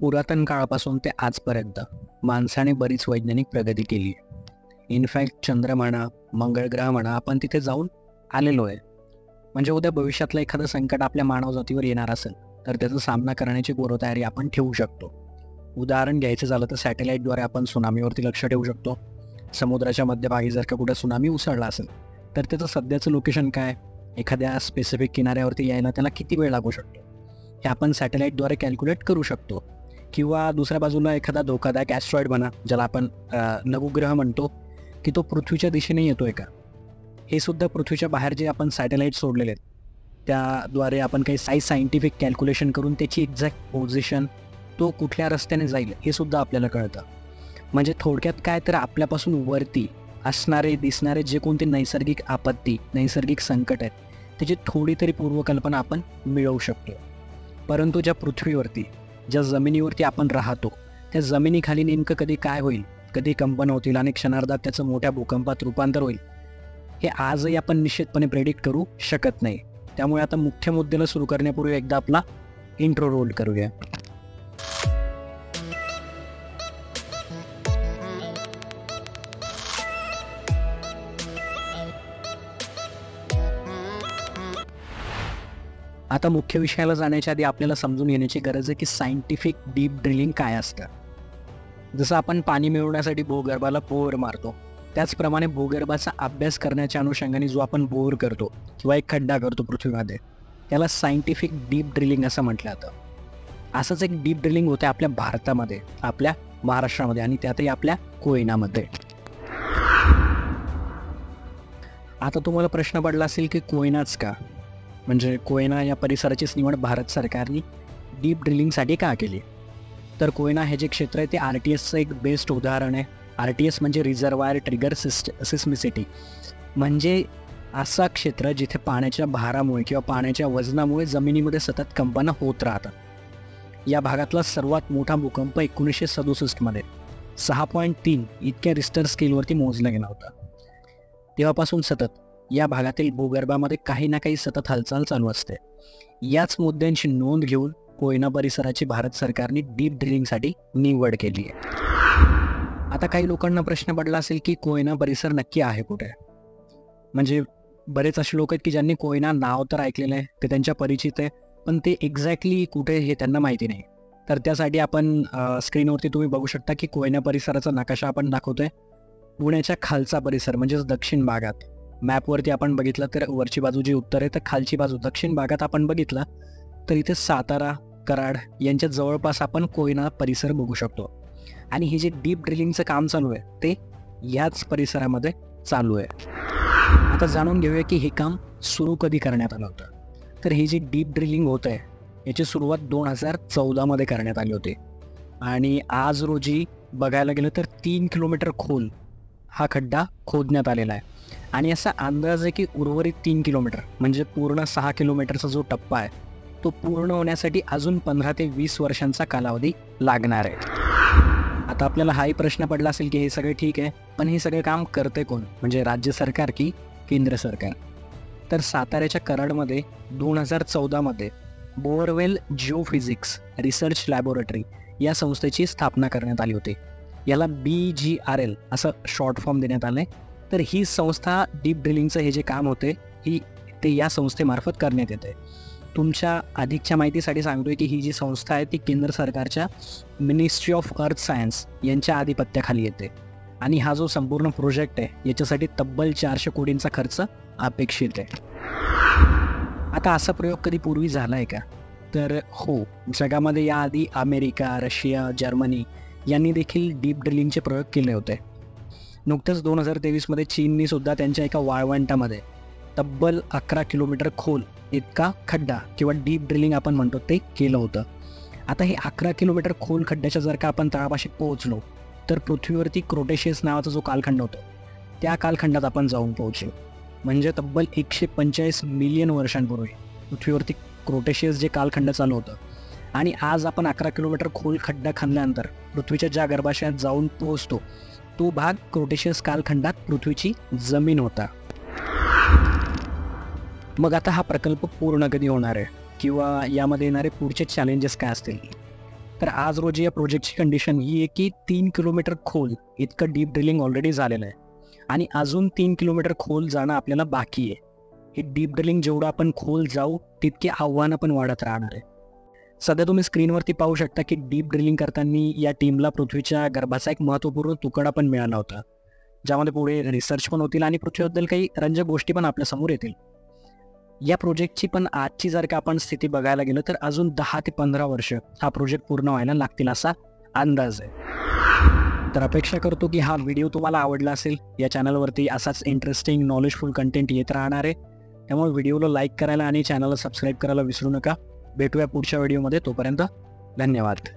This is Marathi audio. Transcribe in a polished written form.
पुरातन काळापासून ते आजपर्यंत माणसाने बरीच वैज्ञानिक प्रगती केली आहे. इनफॅक्ट चंद्र म्हणा, मंगळ ग्रह म्हणा, आपण तिथे जाऊन आलेलो आहे. म्हणजे उद्या भविष्यातलं एखादं संकट आपल्या मानवजातीवर येणार असेल तर त्याचा सामना करण्याची पूर्वतयारी आपण ठेवू शकतो. उदाहरण घ्यायचं झालं तर सॅटेलाईटद्वारे आपण सुनामीवरती लक्ष ठेवू शकतो. समुद्राच्या मध्यभागी जर का कुठे सुनामी उसळला असेल तर त्याचं सध्याचं लोकेशन काय, एखाद्या स्पेसिफिक किनाऱ्यावरती यायला त्याला किती वेळ लागू शकतो, हे आपण सॅटेलाईटद्वारे कॅल्क्युलेट करू शकतो. किंवा दुसऱ्या बाजूला एखादा धोकादायक ॲस्ट्रॉइड म्हणा, ज्याला आपण लघुग्रह म्हणतो, की तो पृथ्वीच्या दिशेने येतोय का, हे सुद्धा पृथ्वीच्या बाहेर जे आपण सॅटेलाईट सोडलेले आहेत त्याद्वारे आपण काही सायंटिफिक कॅल्क्युलेशन करून त्याची एक्झॅक्ट पोझिशन, तो कुठल्या रस्त्याने जाईल, हे सुद्धा आपल्याला कळतं. म्हणजे थोडक्यात काय, तर आपल्यापासून वरती असणारे दिसणारे जे कोणते नैसर्गिक आपत्ती, नैसर्गिक संकट आहेत, त्याची थोडी तरी पूर्वकल्पना आपण मिळवू शकतो. परंतु ज्या पृथ्वीवरती, ज्या जमिनीवरती आपण राहतो, त्या जमिनीखाली नेमकं कधी काय होईल, कधी कंपन होतील आणि क्षणार्धात त्याचं मोठ्या भूकंपात रूपांतर होईल, हे आजही आपण निश्चितपणे प्रेडिक्ट करू शकत नाही. त्यामुळे आता मुख्य मुद्द्याला सुरू करण्यापूर्वी एकदा आपला इंट्रो रोल करूया. आता मुख्य विषयाला जाण्याच्या आधी आपल्याला समजून घेण्याची गरज आहे की सायंटिफिक डीप ड्रिलिंग काय असतं. जसं आपण पाणी मिळवण्यासाठी भूगर्भाला बोर मारतो, त्याचप्रमाणे भूगर्भाचा अभ्यास करण्याच्या अनुषंगाने जो आपण बोर करतो किंवा एक खड्डा करतो पृथ्वीमध्ये, त्याला सायंटिफिक डीप ड्रिलिंग असं म्हटलं जातं. असंच एक डीप ड्रिलिंग होते आपल्या भारतामध्ये, आपल्या महाराष्ट्रामध्ये, आणि त्यातही आपल्या कोयनामध्ये. आता तुम्हाला प्रश्न पडला असेल की कोयनाच का, म्हणजे कोयना या परिसराचीच निवड भारत सरकारने डीप ड्रिलिंगसाठी का केली. तर कोयना हे जे क्षेत्र आहे ते RTSचं एक बेस्ट उदाहरण आहे. RTS म्हणजे रिझर्वायर ट्रिगर सिस्मिसिटी, म्हणजे असा क्षेत्र जिथे पाण्याच्या भारामुळे किंवा पाण्याच्या वजनामुळे जमिनीमध्ये सतत कंपनं होत राहतात. या भागातला सर्वात मोठा भूकंप 1967 6.3 इतक्या रिस्टर स्केलवरती मोजला गेला होता. तेव्हापासून सतत या भागातील भूगर्भामध्ये काही ना काही सतत हालचाल चालू असते. याच मुद्द्यांची नोंद घेऊन कोयना परिसराची भारत सरकारने डीप ड्रिलिंगसाठी निवड केली आहे. आता काही लोकांना प्रश्न पडला असेल की कोयना परिसर नक्की आहे कुठे. म्हणजे बरेच असे लोक आहेत की ज्यांनी कोयना नाव तर ऐकलेलं आहे, ते त्यांच्या परिचित आहे, पण ते एक्झॅक्टली कुठे हे त्यांना माहिती नाही. तर त्यासाठी आपण स्क्रीनवरती तुम्ही बघू शकता की कोयना परिसराचा नकाशा आपण दाखवतोय. पुण्याच्या खालचा परिसर म्हणजेच दक्षिण भागात, मॅपवरती आपण बघितलं तर वरची बाजू जी उत्तर आहे, तर खालची बाजू दक्षिण भागात आपण बघितला तर इथे सातारा, कराड यांच्या जवळपास आपण कोयना परिसर बघू शकतो. आणि हे जे डीप ड्रिलिंगचं काम चालू आहे ते याच परिसरामध्ये चालू आहे. आता जाणून घेऊया की हे काम सुरू कधी करण्यात आलं होतं. तर हे जे डीप ड्रिलिंग होतं आहे याची सुरुवात 2014 करण्यात आली होती. आणि आज रोजी बघायला गेलं तर 3 किलोमीटर खोल हा खड्डा खोदण्यात आलेला आहे. आणि असा अंदाज आहे की उर्वरित 3 किलोमीटर म्हणजे पूर्ण 6 किलोमीटरचा जो टप्पा आहे तो पूर्ण होण्यासाठी अजून 15 ते 20 वर्षांचा कालावधी लागणार आहे. आता आपल्याला हाही प्रश्न पडला असेल की हे सगळे ठीक आहे, पण हे सगळे काम करते कोण, म्हणजे राज्य सरकार की केंद्र सरकार. तर साताऱ्याच्या कराडमध्ये 2014 बोअरवेल जिओफिजिक्स रिसर्च लॅबोरेटरी या संस्थेची स्थापना करण्यात आली होती. याला BGRL असं शॉर्ट फॉर्म देण्यात आलं आहे. तर ही संस्था डीप ड्रिलिंगचं हे जे काम होते ते या संस्थेमार्फत करण्यात येते. तुमच्या अधिकच्या माहितीसाठी सांगतोय की ही जी संस्था आहे ती केंद्र सरकारच्या मिनिस्ट्री ऑफ अर्थ सायन्स यांच्या आधिपत्याखाली येते. आणि हा जो संपूर्ण प्रोजेक्ट आहे याच्यासाठी तब्बल 400 कोटींचा खर्च अपेक्षित आहे. आता असा प्रयोग कधी पूर्वी झाला आहे का, तर हो, जगामध्ये याआधी अमेरिका, रशिया, जर्मनी यांनी देखील डीप ड्रिलिंगचे प्रयोग केले होते. नुकतंच 2023 चीननी सुद्धा त्यांच्या एका वाळवंटामध्ये तब्बल 11 किलोमीटर खोल इतका खड्डा किंवा डीप ड्रिलिंग आपण म्हणतो ते केलं होतं. आता हे 11 किलोमीटर खोल खड्ड्याच्या जर का आपण तळापाशी पोहोचलो तर पृथ्वीवरती क्रोटेशियस नावाचा जो कालखंड होता त्या कालखंडात आपण जाऊन पोहोचलो. म्हणजे तब्बल 145 मिलियन वर्षांपूर्वी पृथ्वीवरती क्रोटेशियस जे कालखंड चालू होतं. आणि आज आपण 11 किलोमीटर खोल खड्डा खणल्यानंतर पृथ्वीच्या ज्या गर्भाशयात जाऊन पोहोचतो तो भाग क्रोटेशियस कालखंडात पृथ्वीची जमीन होता. मग आता हा प्रकल्प पूर्ण कधी होणार आहे किंवा यामध्ये येणारे पुढचे चॅलेंजेस काय असतील. तर आज रोजी या प्रोजेक्टची कंडिशन ही आहे की 3 किलोमीटर खोल इतकं डीप ड्रिलिंग ऑलरेडी झालेलं आहे आणि अजून 3 किलोमीटर खोल जाणं आपल्याला बाकी आहे. हे डीप ड्रिलिंग जेवढं आपण खोल जाऊ तितकी आव्हानं पण वाढत राहणार आहे. सध्या तुम्ही स्क्रीनवरती पाहू शकता की डीप ड्रिलिंग करताना या टीमला पृथ्वीच्या गर्भाचा एक महत्त्वपूर्ण तुकडा पण मिळाला होता, ज्यामध्ये पुढे रिसर्च पण होतील आणि पृथ्वीबद्दल काही रंजक गोष्टी पण आपल्यासमोर येतील. या प्रोजेक्टची पण आजची जर का आपण स्थिती बघायला गेलो तर अजून 10 ते 15 वर्ष हा प्रोजेक्ट पूर्ण व्हायला लागतील असा अंदाज आहे. तर अपेक्षा करतो की हा व्हिडिओ तुम्हाला आवडला असेल. या चॅनलवरती असाच इंटरेस्टिंग नॉलेजफुल कंटेंट येत राहणार आहे. त्यामुळे व्हिडिओला लाईक करायला आणि चॅनलला सबस्क्राईब करायला विसरू नका. भेटूया पुढच्या व्हिडिओमध्ये. तोपर्यंत धन्यवाद.